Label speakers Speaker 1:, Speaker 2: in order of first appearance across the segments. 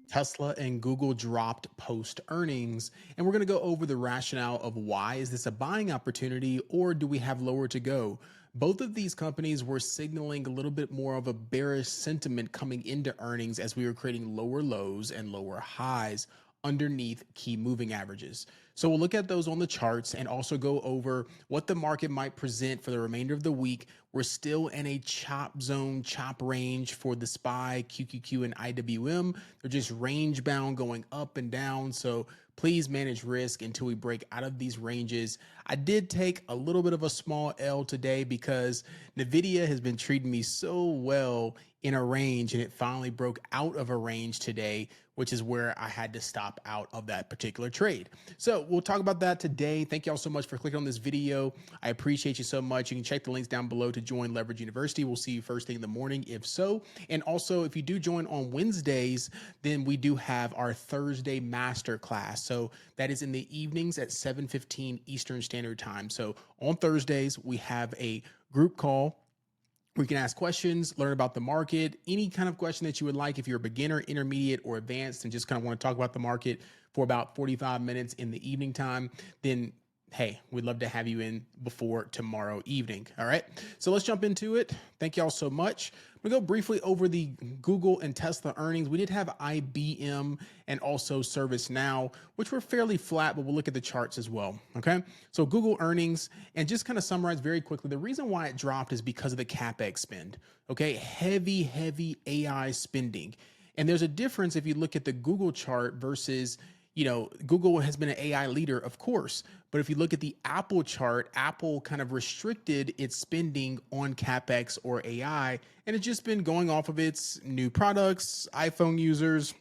Speaker 1: Tesla and Google dropped post earnings, and we're going to go over the rationale of why is this a buying opportunity or do we have lower to go? Both of these companies were signaling a little bit more of a bearish sentiment coming into earnings as we were creating lower lows and lower highs underneath key moving averages. So we'll look at those on the charts and also go over what the market might present for the remainder of the week. We're still in a chop zone, chop range for the SPY, QQQ, and IWM. They're just range bound going up and down. So please manage risk until we break out of these ranges. I did take a little bit of a small L today because NVIDIA has been treating me so well in a range, and it finally broke out of a range today, which is where I had to stop out of that particular trade. So we'll talk about that today. Thank you all so much for clicking on this video. I appreciate you so much. You can check the links down below to join Leverage University. We'll see you first thing in the morning if so. And also, if you do join on Wednesdays, then we do have our Thursday master class. So that is in the evenings at 7:15 Eastern Standard Time. So on Thursdays, we have a group call. We can ask questions, learn about the market, any kind of question that you would like. If you're a beginner, intermediate, or advanced and just kind of want to talk about the market for about 45 minutes in the evening time, then hey, we'd love to have you in before tomorrow evening. All right, so let's jump into it. Thank y'all so much. We'll go briefly over the Google and Tesla earnings. We did have IBM and also ServiceNow, which were fairly flat, but we'll look at the charts as well. Okay, so Google earnings, and just kind of summarize very quickly, the reason why it dropped is because of the CapEx spend. Okay, heavy AI spending. And there's a difference if you look at the Google chart versus, Google has been an AI leader, of course. But if you look at the Apple chart, Apple kind of restricted its spending on CapEx or AI, and it's just been going off of its new products, iPhone users,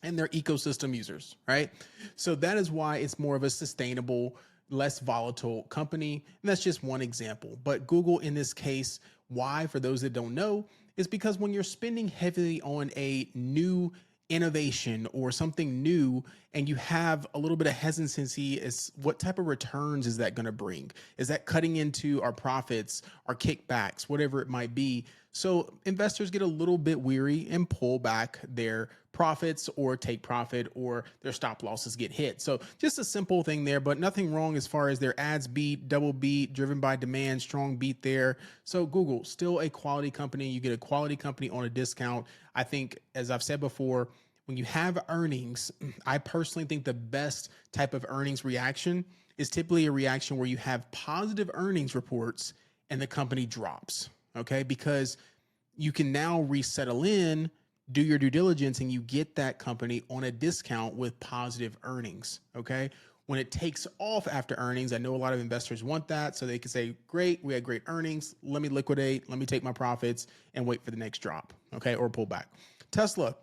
Speaker 1: and their ecosystem users, right? So that is why it's more of a sustainable, less volatile company. And that's just one example. But Google in this case, why, for those that don't know, is because when you're spending heavily on a new innovation or something new and you have a little bit of hesitancy as what type of returns is that going to bring? Is that cutting into our profits, our kickbacks, whatever it might be? So investors get a little bit weary and pull back their profits or take profit, or their stop losses get hit. So just a simple thing there, but nothing wrong as far as their ads beat, double beat, driven by demand, strong beat there. So Google, still a quality company. You get a quality company on a discount. I think, as I've said before, when you have earnings, I personally think the best type of earnings reaction is typically a reaction where you have positive earnings reports and the company drops. Okay, because you can now resettle in, do your due diligence, and you get that company on a discount with positive earnings. Okay, when it takes off after earnings, I know a lot of investors want that, so they can say, great, we had great earnings, let me liquidate, let me take my profits and wait for the next drop, okay, or pull back. Tesla,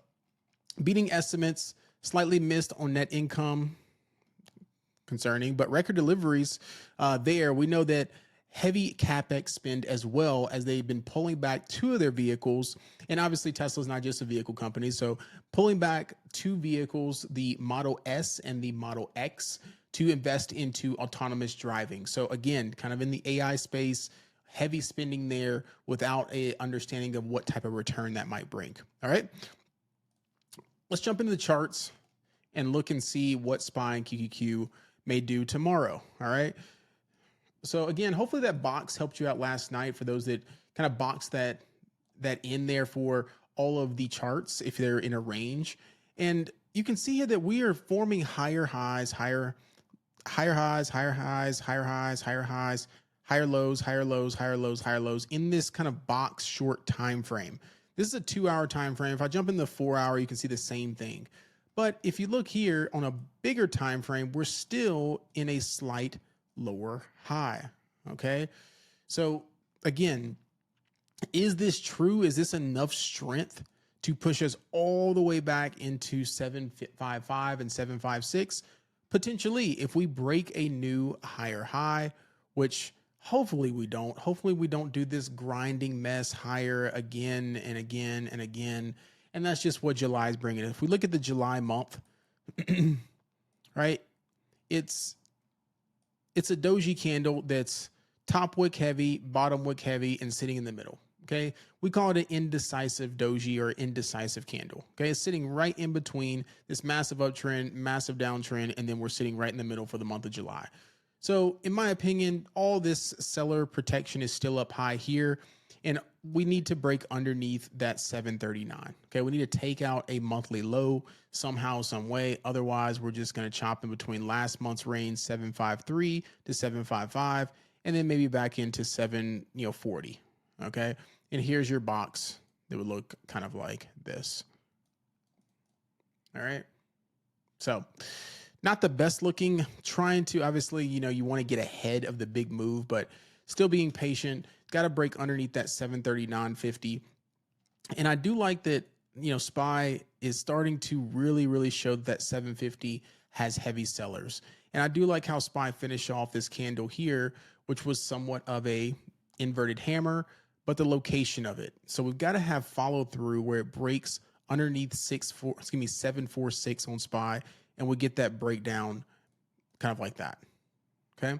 Speaker 1: beating estimates, slightly missed on net income, concerning, but record deliveries there. We know that heavy CapEx spend as well, as they've been pulling back two of their vehicles. And obviously Tesla's not just a vehicle company. So pulling back two vehicles, the Model S and the Model X, to invest into autonomous driving. So again, kind of in the AI space, heavy spending there without a understanding of what type of return that might bring. All right, let's jump into the charts and look and see what SPY and QQQ may do tomorrow. All right. So again, hopefully that box helped you out last night for those that kind of box that in there for all of the charts if they're in a range. And you can see here that we are forming higher highs, higher highs, higher highs, higher highs, higher highs, higher lows, higher lows, higher lows, higher lows in this kind of box short time frame. This is a 2-hour time frame. If I jump in the 4-hour, you can see the same thing. But if you look here on a bigger time frame, we're still in a slight lower high. Okay, so again, is this true? Is this enough strength to push us all the way back into 755 and 756? Potentially, if we break a new higher high, which hopefully we don't. Hopefully we don't do this grinding mess higher again and again and again. And that's just what July is bringing. If we look at the July month, right, it's a doji candle that's top wick heavy, bottom wick heavy, and sitting in the middle. Okay, we call it an indecisive doji or indecisive candle. Okay, it's sitting right in between this massive uptrend, massive downtrend, and then we're sitting right in the middle for the month of July. So, in my opinion, all this seller protection is still up high here, and we need to break underneath that 739. Okay, we need to take out a monthly low somehow, some way. Otherwise, we're just going to chop in between last month's range 753 to 755, and then maybe back into 740. Okay, and here's your box that would look kind of like this. All right, so not the best looking, trying to obviously, you want to get ahead of the big move, but still being patient. Got to break underneath that 739.50. And I do like that, SPY is starting to really show that 750 has heavy sellers. And I do like how SPY finished off this candle here, which was somewhat of a inverted hammer, but the location of it. So we've got to have follow through where it breaks underneath 746 on SPY, and we get that breakdown kind of like that. Okay.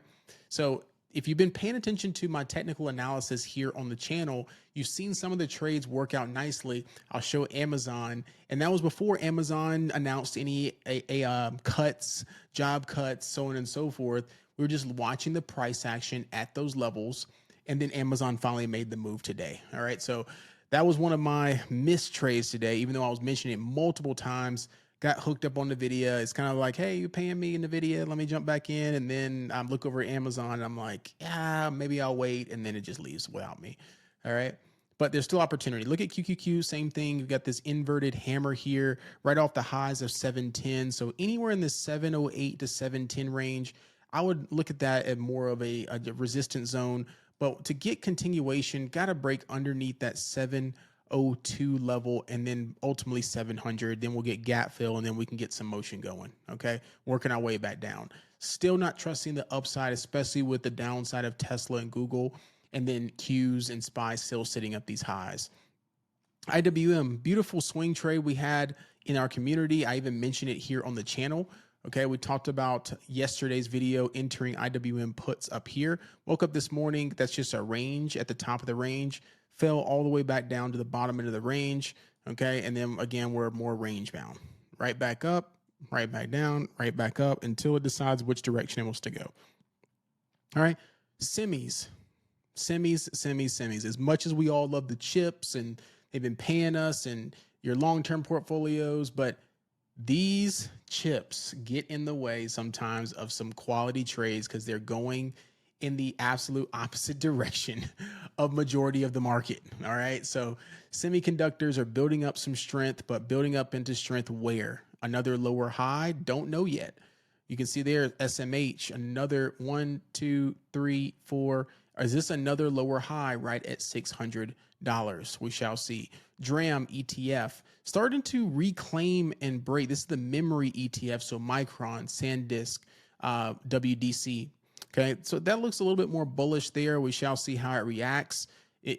Speaker 1: So if you've been paying attention to my technical analysis here on the channel, you've seen some of the trades work out nicely. I'll show Amazon, and that was before Amazon announced any cuts, job cuts, so on and so forth. We were just watching the price action at those levels, and then Amazon finally made the move today. All right, so that was one of my missed trades today, even though I was mentioning it multiple times. Got hooked up on NVIDIA. It's kind of like, hey, you're paying me in NVIDIA. Let me jump back in. And then I look over at Amazon and I'm like, yeah, maybe I'll wait. And then it just leaves without me. All right. But there's still opportunity. Look at QQQ, same thing. You've got this inverted hammer here right off the highs of 710. So anywhere in the 708 to 710 range, I would look at that at more of a resistance zone. But to get continuation, got to break underneath that 702 level and then ultimately 700. Then we'll get gap fill and then we can get some motion going. Okay. Working our way back down. Still not trusting the upside, especially with the downside of Tesla and Google, and then Qs and SPY still sitting up these highs. IWM, beautiful swing trade we had in our community. I even mentioned it here on the channel. Okay, we talked about yesterday's video entering IWM puts up here. Woke up this morning, that's just a range at the top of the range, fell all the way back down to the bottom end of the range. Okay, and then again, we're more range bound. Right back up, right back down, right back up until it decides which direction it wants to go. All right, semis. As much as we all love the chips and they've been paying us and your long-term portfolios, but these chips get in the way sometimes of some quality trades because they're going in the absolute opposite direction of majority of the market. All right. So semiconductors are building up some strength, but building up into strength where? Another lower high? Don't know yet. You can see there SMH, another 1, 2, 3, 4. Is this another lower high right at $600? We shall see. DRAM ETF starting to reclaim and break. This is the memory ETF. So Micron, SanDisk, WDC. Okay. So that looks a little bit more bullish there. We shall see how it reacts.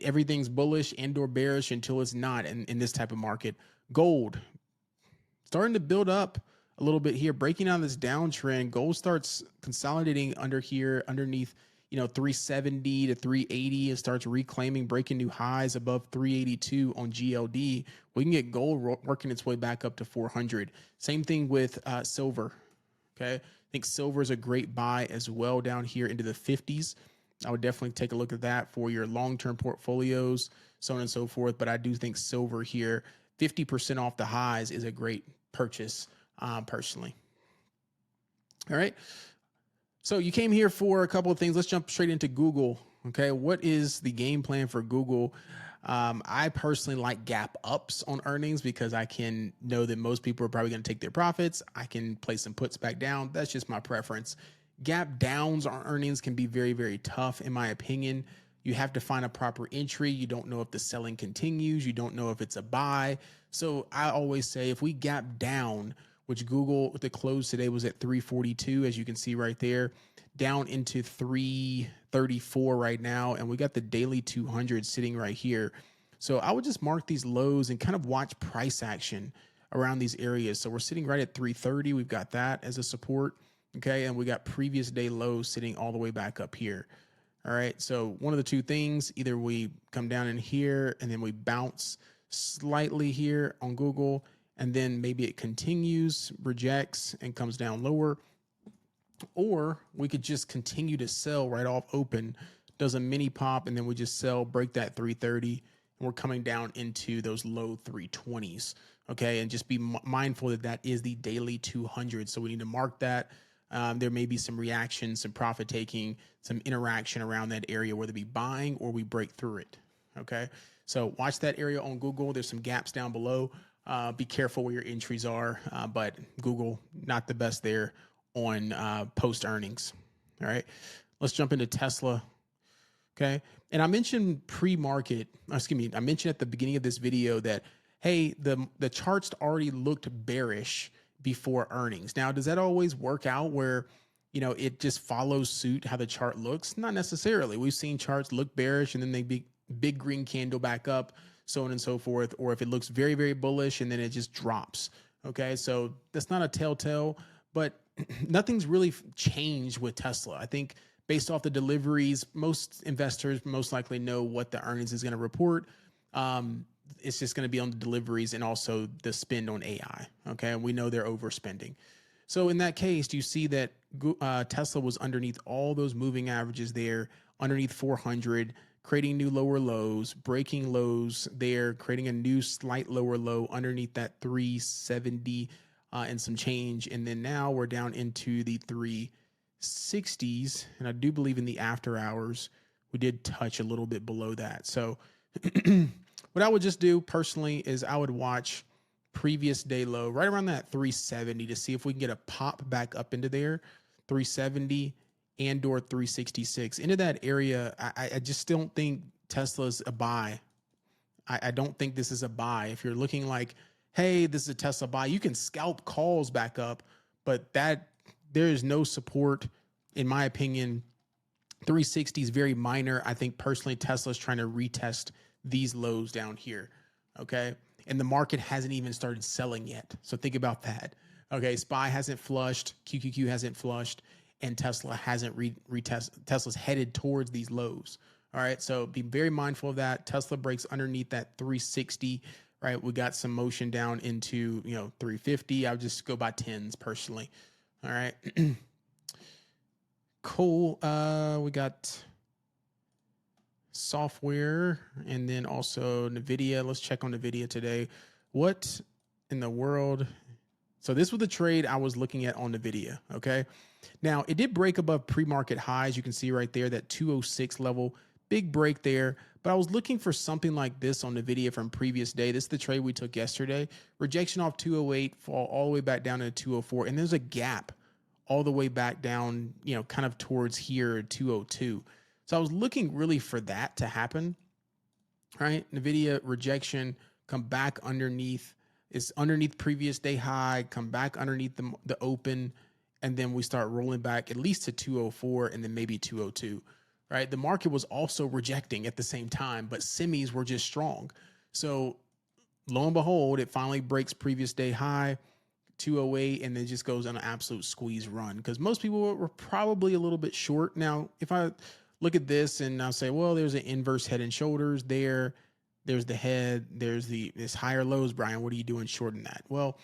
Speaker 1: Everything's bullish and or bearish until it's not in this type of market. Gold starting to build up a little bit here, breaking on this downtrend. Gold starts consolidating underneath 370 to 380. It starts reclaiming, breaking new highs above 382 on GLD. We can get gold working its way back up to 400. Same thing with silver. Okay. I think silver is a great buy as well down here into the 50s. I would definitely take a look at that for your long-term portfolios, so on and so forth. But I do think silver here, 50% off the highs, is a great purchase personally. All right. So you came here for a couple of things. Let's jump straight into Google. Okay. What is the game plan for Google? I personally like gap ups on earnings because I can know that most people are probably going to take their profits. I can place some puts back down. That's just my preference. Gap downs on earnings can be very tough, in my opinion. You have to find a proper entry. You don't know if the selling continues. You don't know if it's a buy. So I always say if we gap down, which Google at the close today was at 342, as you can see right there, down into 334 right now. And we got the daily 200 sitting right here. So I would just mark these lows and kind of watch price action around these areas. So we're sitting right at 330. We've got that as a support. Okay. And we got previous day lows sitting all the way back up here. All right. So one of the two things, either we come down in here and then we bounce slightly here on Google, and then maybe it continues, rejects, and comes down lower. Or we could just continue to sell right off open, does a mini pop, and then we just sell, break that 330, and we're coming down into those low 320s. Okay. And just be mindful that that is the daily 200. So we need to mark that. There may be some reaction, some profit taking, some interaction around that area, whether it be buying or we break through it. Okay. So watch that area on Google. There's some gaps down below. Be careful where your entries are, but Google, not the best there on post earnings. All right. Let's jump into Tesla. Okay. And I mentioned I mentioned at the beginning of this video that, hey, the charts already looked bearish before earnings. Now, does that always work out where, it just follows suit how the chart looks? Not necessarily. We've seen charts look bearish and then they big green candle back up, so on and so forth. Or if it looks very, very bullish and then it just drops. Okay. So that's not a telltale, but nothing's really changed with Tesla. I think based off the deliveries, most investors most likely know what the earnings is going to report. It's just going to be on the deliveries and also the spend on AI. Okay. And we know they're overspending. So in that case, you see that Tesla was underneath all those moving averages there, underneath 400, creating new lower lows, breaking lows there, creating a new slight lower low underneath that 370 and some change. And then now we're down into the 360s. And I do believe in the after hours, we did touch a little bit below that. So what I would just do personally is I would watch previous day low right around that 370 to see if we can get a pop back up into there, 370 and or 366 into that area. I just don't think Tesla's a buy. I don't think this is a buy. If you're looking like, hey, this is a Tesla buy, you can scalp calls back up, but there is no support, in my opinion. 360 is very minor. I think personally, Tesla's trying to retest these lows down here. Okay. And the market hasn't even started selling yet. So think about that. Okay. SPY hasn't flushed, QQQ hasn't flushed, and Tesla hasn't Tesla's headed towards these lows. All right. So be very mindful of that. Tesla breaks underneath that 360. Right. We got some motion down into, 350. I would just go by tens personally. All right. Cool. We got software and then also NVIDIA. Let's check on NVIDIA today. What in the world? So this was the trade I was looking at on NVIDIA. Okay. Now it did break above pre-market highs. You can see right there, that 206 level, big break there. But I was looking for something like this on NVIDIA from previous day. This is the trade we took yesterday. Rejection off 208, fall all the way back down to 204. And there's a gap all the way back down, kind of towards here, 202. So I was looking really for that to happen. Right? NVIDIA rejection, come back underneath. It's underneath previous day high, come back underneath the open, and then we start rolling back at least to 204 and then maybe 202. Right? The market was also rejecting at the same time, but semis were just strong. So lo and behold, it finally breaks previous day high, 208, and then just goes on an absolute squeeze run, because most people were probably a little bit short. Now, if I look at this and I'll say, well, there's an inverse head and shoulders there. There's the head. There's this higher lows, Brian. What are you doing short in that? Well,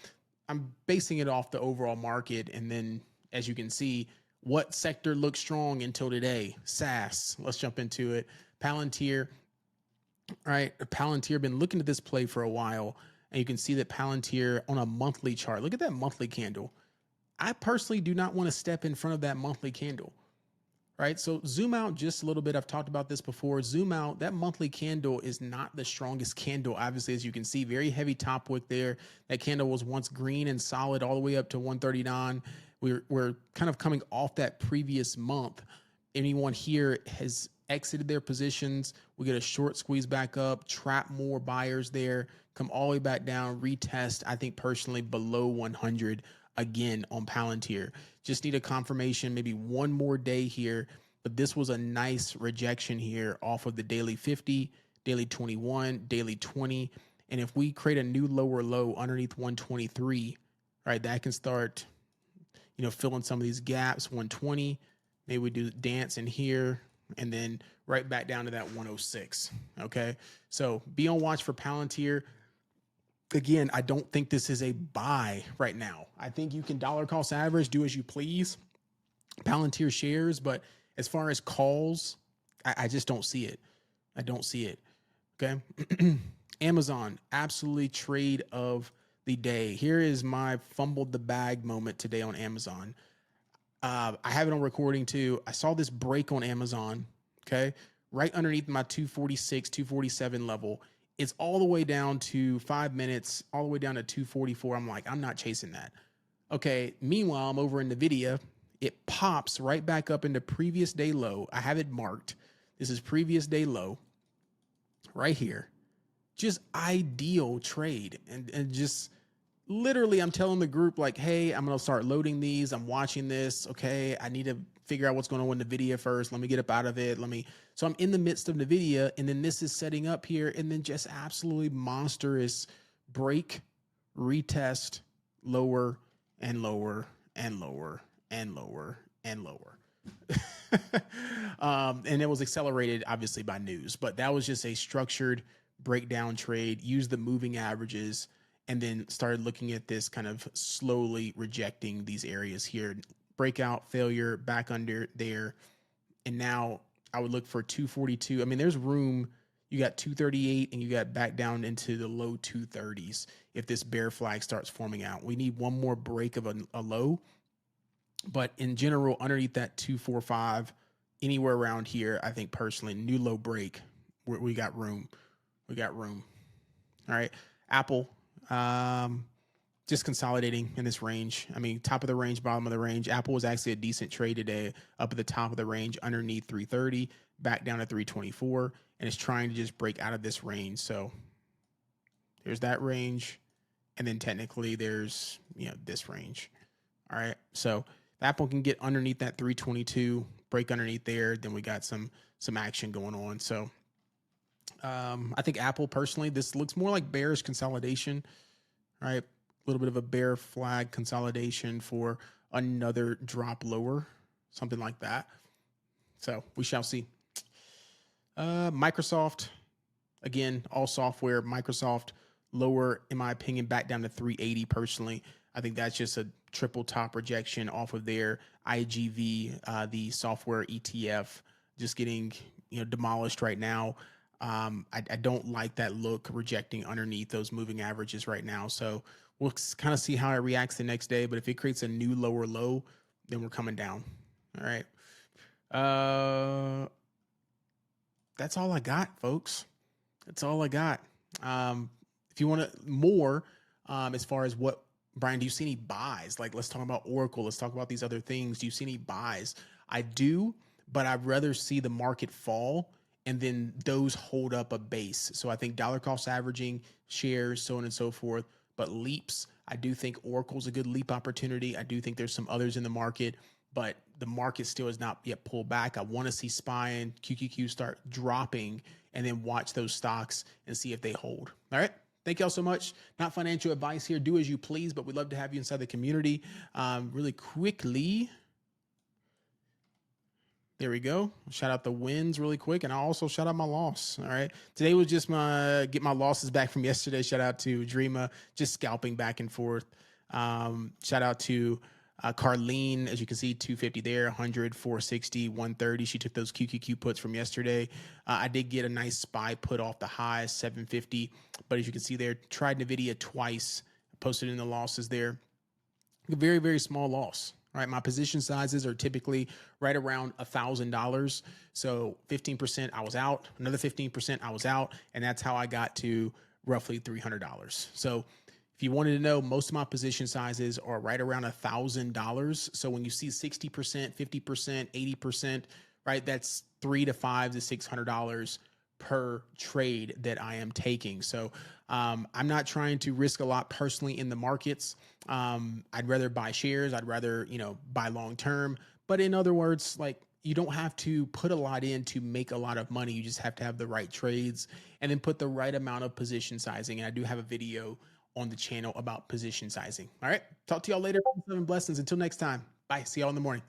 Speaker 1: I'm basing it off the overall market. And then as you can see, what sector looked strong until today? SAS. Let's jump into it. Palantir. All right. Palantir, been looking at this play for a while. And you can see that Palantir on a monthly chart. Look at that monthly candle. I personally do not want to step in front of that monthly candle. Right. So zoom out just a little bit. I've talked about this before. Zoom out. That monthly candle is not the strongest candle. Obviously, as you can see, very heavy top wick there. That candle was once green and solid all the way up to 139. We're kind of coming off that previous month. Anyone here has exited their positions. We get a short squeeze back up, trap more buyers there, come all the way back down, retest, I think personally below 100 again on Palantir. Just need a confirmation, maybe one more day here, but this was a nice rejection here off of the daily 50, daily 21, daily 20. And if we create a new lower low underneath 123, right, that can start, filling some of these gaps. 120, maybe we do dance in here. and then right back down to that 106. Okay. So be on watch for Palantir. Again, I don't think this is a buy right now. I think you can dollar cost average, do as you please, Palantir shares, but as far as calls, I just don't see it. I don't see it. Okay. Amazon, absolutely trade of the day. Here is my fumbled the bag moment today on Amazon. I have it on recording too. I saw this break on Amazon. Okay. Right underneath my 246, 247 level. It's all the way down to 5 minutes, all the way down to 244. I'm like, I'm not chasing that. Okay. Meanwhile, I'm over in NVIDIA. It pops right back up into previous day low. I have it marked. This is previous day low right here. Just ideal trade. And just literally, I'm telling the group, like, hey, I'm going to start loading these. I'm watching this. Okay. I need to figure out what's going on with NVIDIA first. Let me get up out of it. So I'm in the midst of NVIDIA, and then this is setting up here, and then just absolutely monstrous break, retest, lower and lower and lower and lower and lower. And it was accelerated obviously by news, but that was just a structured breakdown trade, used the moving averages, and then started looking at this kind of slowly rejecting these areas here. Breakout, failure, back under there. And now I would look for 242. I mean, there's room. You got 238 and you got back down into the low 230s if this bear flag starts forming out. We need one more break of a low. But in general, underneath that 245, anywhere around here, I think personally, new low break, we got room. We got room. All right. Apple, just consolidating in this range. I mean, top of the range, bottom of the range. Apple was actually a decent trade today, up at the top of the range, underneath 330, back down to 324, and it's trying to just break out of this range. So there's that range, and then technically there's this range. All right. So if Apple can get underneath that 322, break underneath there, then we got some action going on. So I think Apple personally, this looks more like bearish consolidation, right? A little bit of a bear flag consolidation for another drop lower, something like that. So we shall see. Microsoft, again, all software. Microsoft lower, in my opinion, back down to 380 personally. I think that's just a triple top rejection off of their IGV, the software ETF, just getting demolished right now. I don't like that look, rejecting underneath those moving averages right now. So we'll kind of see how it reacts the next day. But if it creates a new lower low, then we're coming down. All right. That's all I got, folks. That's all I got. If you want more, as far as what, Brian, do you see any buys? Like, let's talk about Oracle. Let's talk about these other things. Do you see any buys? I do, but I'd rather see the market fall and then those hold up a base. So I think dollar cost averaging, shares, so on and so forth. But leaps, I do think Oracle's a good leap opportunity. I do think there's some others in the market, but the market still has not yet pulled back. I want to see SPY and QQQ start dropping and then watch those stocks and see if they hold. All right. Thank y'all so much. Not financial advice here. Do as you please, but we'd love to have you inside the community. Really quickly. There we go. Shout out the wins really quick. And I'll also shout out my loss. All right. Today was just get my losses back from yesterday. Shout out to Dreama, just scalping back and forth. Shout out to Carlene, as you can see, 250 there, 100, 460, 130. She took those QQQ puts from yesterday. I did get a nice SPY put off the high, 750. But as you can see there, tried NVIDIA twice, posted in the losses there. A very, very small loss. All right, my position sizes are typically right around $1,000. So 15% I was out, another 15% I was out, and that's how I got to roughly $300. So if you wanted to know, most of my position sizes are right around $1,000. So when you see 60%, 50%, 80%, right, that's $300 to $500 to $600 per trade that I am taking. So I'm not trying to risk a lot personally in the markets. I'd rather buy shares. I'd rather, buy long term. But in other words, like, you don't have to put a lot in to make a lot of money. You just have to have the right trades and then put the right amount of position sizing. And I do have a video on the channel about position sizing. All right. Talk to y'all later. Blessings. Until next time. Bye. See y'all in the morning.